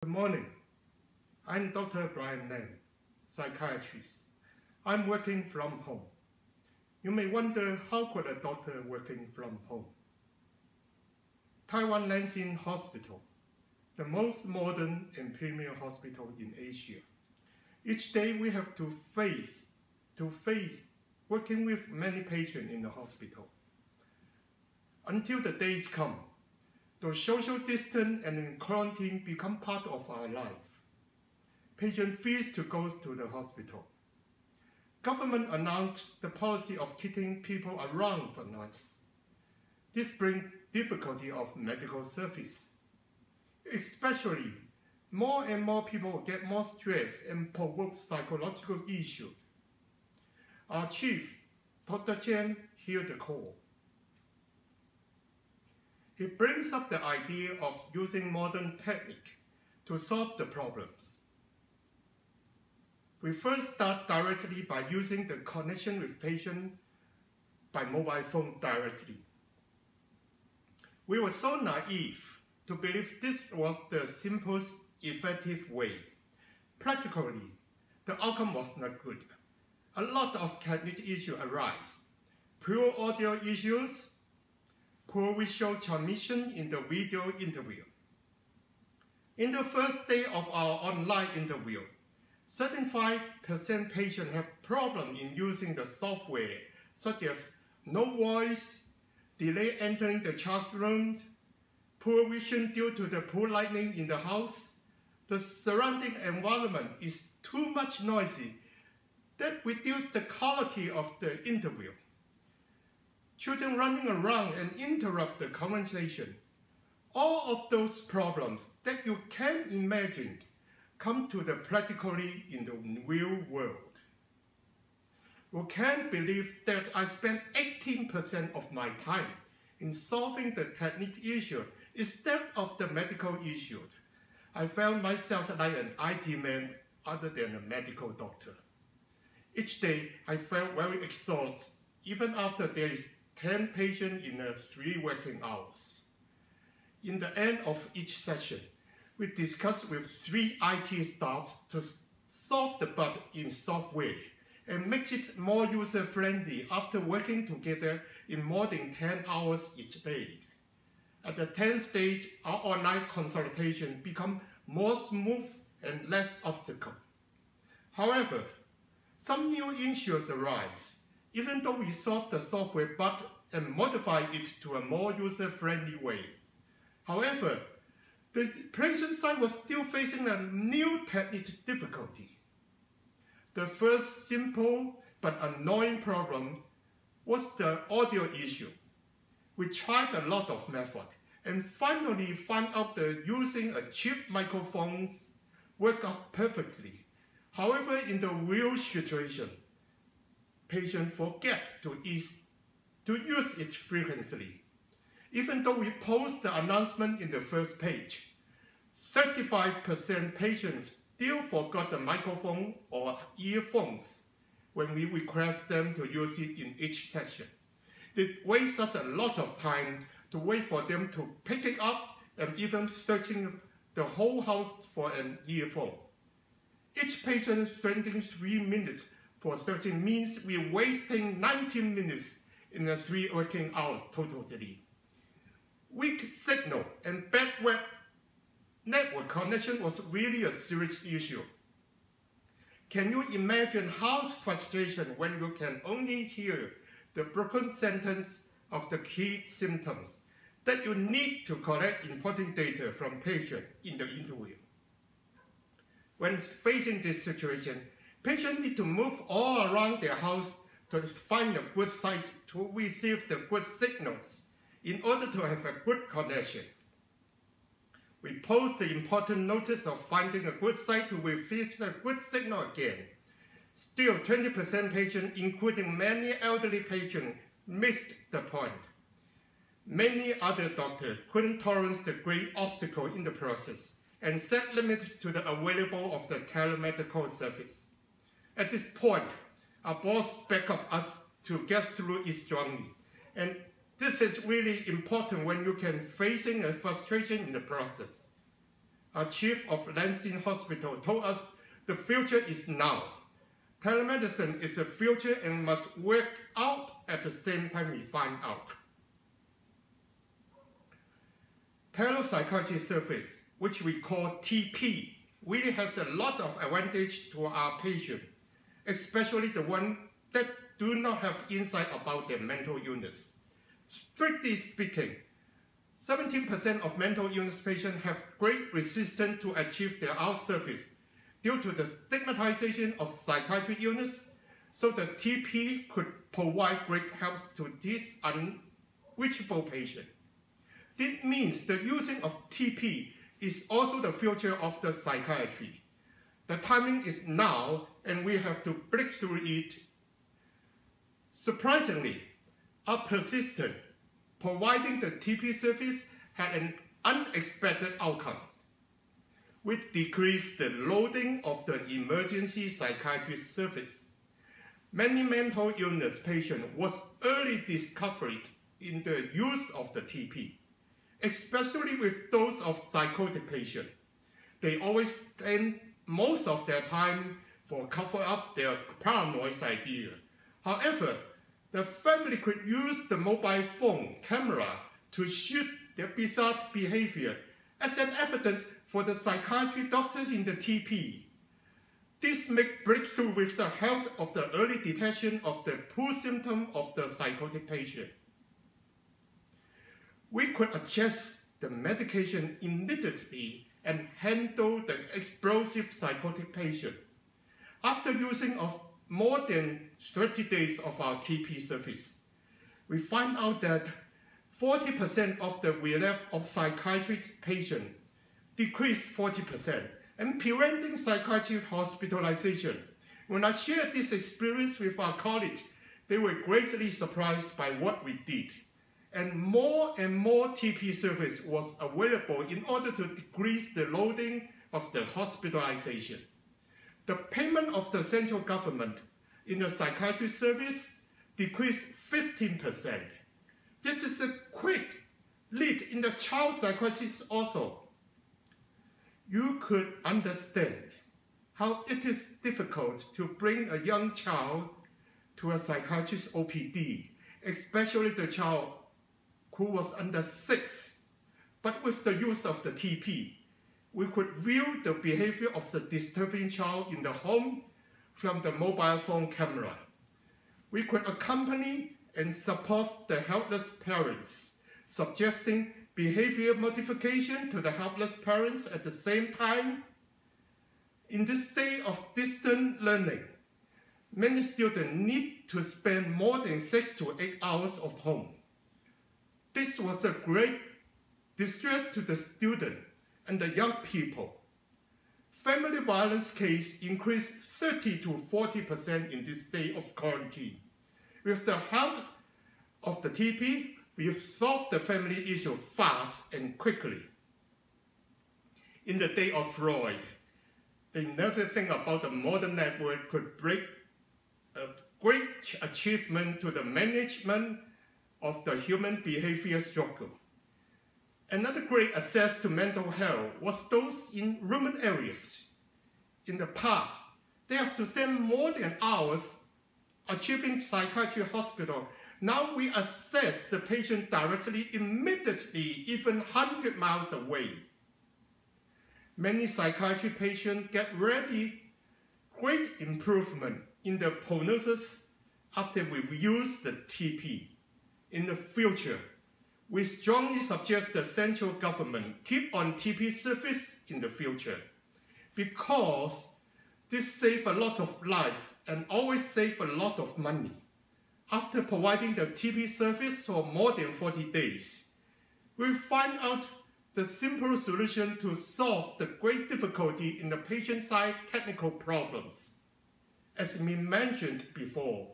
Good morning. I'm Dr. Brian Lam, psychiatrist. I'm working from home. You may wonder, how could a doctor working from home? Taiwan Nanxing Hospital, the most modern and premier hospital in Asia. Each day we have to face working with many patients in the hospital. Until the days come, the social distance and quarantine become part of our life. Patient fears to go to the hospital. Government announced the policy of keeping people around for nights. This brings difficulty of medical service. Especially, more and more people get more stressed and provoke psychological issues. Our chief, Dr. Chen, heard the call. He brings up the idea of using modern technique to solve the problems. We first start directly by using the connection with patient by mobile phone directly. We were so naive to believe this was the simplest, effective way. Practically, the outcome was not good. A lot of cognitive issues arise. Poor audio issues, poor visual transmission in the video interview. In the first day of our online interview, 75% patients have problems in using the software, such as no voice, delay entering the charge room, poor vision due to the poor lighting in the house. The surrounding environment is too much noisy that reduces the quality of the interview. Children running around and interrupt the conversation. All of those problems that you can imagine come to the practically in the real world. You can't believe that I spent 18% of my time in solving the technical issue instead of the medical issue. I found myself like an IT man other than a medical doctor. Each day I felt very exhausted, even after there is 10 patients in 3 working hours. In the end of each session, we discuss with 3 IT staff to solve the bug in software and make it more user-friendly after working together in more than 10 hours each day. At the 10th stage, our online consultation become more smooth and less obstacle. However, some new issues arise. Even though we solve the software bug and modify it to a more user-friendly way. However, the patient side was still facing a new technical difficulty. The first simple but annoying problem was the audio issue. We tried a lot of methods and finally found out that using a cheap microphones worked out perfectly. However, in the real situation, patients forget to use it frequently. Even though we post the announcement in the first page, 35% patients still forgot the microphone or earphones when we request them to use it in each session. It wastes us a lot of time to wait for them to pick it up and even searching the whole house for an earphone. Each patient spending 3 minutes for searching means we're wasting 19 minutes in the 3 working hours totally. Weak signal and bad web network connection was really a serious issue. Can you imagine how frustrating when you can only hear the broken sentence of the key symptoms that you need to collect important data from patients in the interview? When facing this situation, patients need to move all around their house to find a good site to receive the good signals in order to have a good connection. We post the important notice of finding a good site to receive a good signal again. Still, 20% patients, including many elderly patients, missed the point. Many other doctors couldn't tolerate the great obstacle in the process and set limits to the available of the telemedical service. At this point, our boss backed up us to get through it strongly. And this is really important when you can facing a frustration in the process. our chief of Lansing Hospital, told us the future is now. Telemedicine is the future and must work out at the same time we find out. Telepsychiatry service, which we call TP, really has a lot of advantage to our patient, especially the one that do not have insight about their mental illness. Strictly speaking, 17% of mental illness patients have great resistance to achieve their out service due to the stigmatization of psychiatric illness, so the TP could provide great help to this unreachable patient. This means the using of TP is also the future of the psychiatry. The timing is now, and we have to break through it. Surprisingly, our persistence providing the TP service had an unexpected outcome. We decreased the loading of the emergency psychiatry service. Many mental illness patients was early discovered in the use of the TP, especially with those of psychotic patients. They always spend most of their time for cover up their paranoid idea. However, the family could use the mobile phone camera to shoot their bizarre behavior as an evidence for the psychiatry doctors in the TP. This makes breakthrough with the help of the early detection of the poor symptom of the psychotic patient. We could adjust the medication immediately and handle the explosive psychotic patient. After using of more than 30 days of our TP service, we find out that 40% of the relapse of psychiatric patients decreased 40%, and preventing psychiatric hospitalization. When I shared this experience with our colleagues, they were greatly surprised by what we did. And more TP service was available in order to decrease the loading of the hospitalization. The payment of the central government in the psychiatry service decreased 15%. This is a quick lead in the child psychiatrist also. You could understand how it is difficult to bring a young child to a psychiatrist OPD, especially the child who was under 6. But with the use of the TP, we could view the behavior of the disturbing child in the home from the mobile phone camera. We could accompany and support the helpless parents, suggesting behavior modification to the helpless parents at the same time. In this day of distant learning, many students need to spend more than 6 to 8 hours of home. This was a great distress to the student and the young people. Family violence case increased 30 to 40% in this day of quarantine. With the help of the TP, we solved the family issue fast and quickly. In the day of Freud, they never think about the modern network could bring a great achievement to the management of the human behavior struggle. Another great access to mental health was those in rural areas. In the past, they have to spend more than hours achieving psychiatry hospital. Now we assess the patient directly, immediately, even 100 miles away. Many psychiatry patients get ready great improvement in the prognosis after we use the TP. In the future, we strongly suggest the central government keep on TP service in the future, because this saves a lot of life and always save a lot of money. After providing the TP service for more than 40 days, we find out the simple solution to solve the great difficulty in the patient side technical problems. As we mentioned before,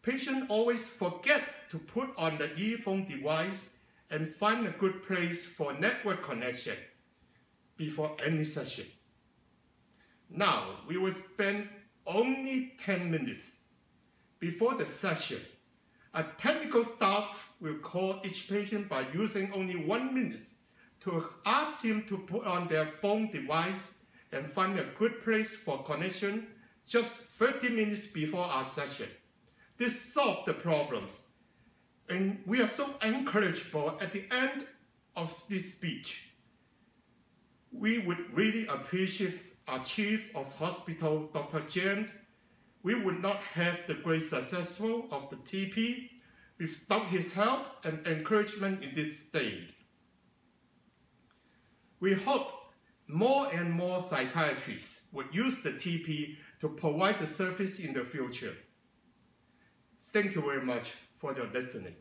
patients always forget to put on the earphone device and find a good place for network connection before any session. Now, we will spend only 10 minutes before the session. A technical staff will call each patient by using only 1 minute to ask him to put on their phone device and find a good place for connection just 30 minutes before our session. This solved the problems. And we are so encourageable at the end of this speech. We would really appreciate our Chief of Hospital, Dr. Jen. We would not have the great success of the TP without his help and encouragement in this stage. We hope more and more psychiatrists would use the TP to provide the service in the future. Thank you very much for your listening.